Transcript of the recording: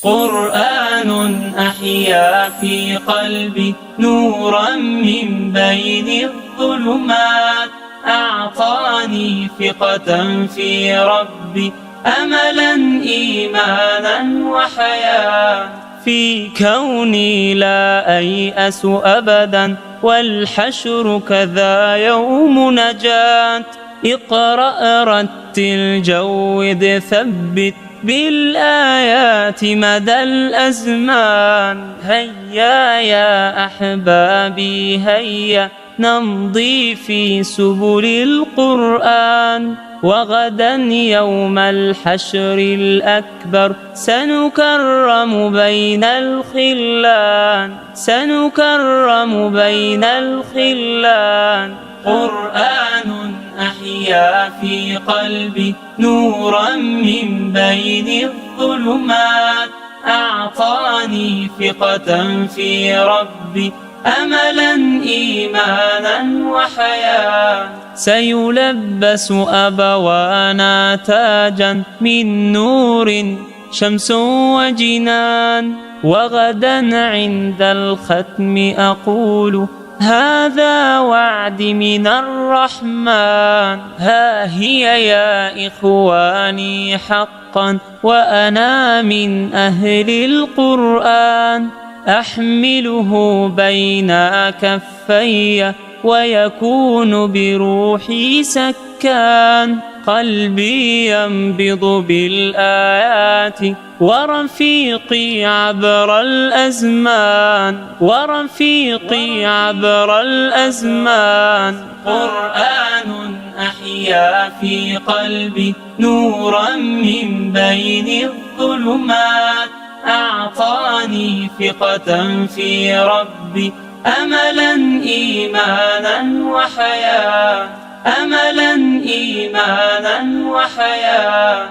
قرآن أحيا في قلبي نورا من بين الظلمات، أعطاني ثقة في ربي، أملا إيمانا وحياة. في كوني لا أيأس أبدا، والحشر كذا يوم نجاة. اقرأ رتل جود ثبت بالآيات مدى الأزمان. هيا يا أحبابي هيا نمضي في سبل القرآن، وغدا يوم الحشر الأكبر سنكرم بين الخلان، سنكرم بين الخلان. قرآن أحيا في قلبي نورا من بين الظلمات، أعطاني ثقة في ربي، أملا إيمانا وحياة. سيلبس أبوانا تاجا من نور شمس وجنان، وغدا عند الختم أقول هذا وعد من الرحمن. ها هي يا إخواني حقا وأنا من أهل القرآن، أحمله بين كفي ويكون بروحي سكان. قلبي ينبض بالآيات ورفيقي عبر الأزمان، ورفيقي عبر الأزمان. قرآن أحيا في قلبي نورا من بين الظلمات، أعطاني ثقة في ربي، أملا إيمانا وحياة، أملا إيمانا وحياة.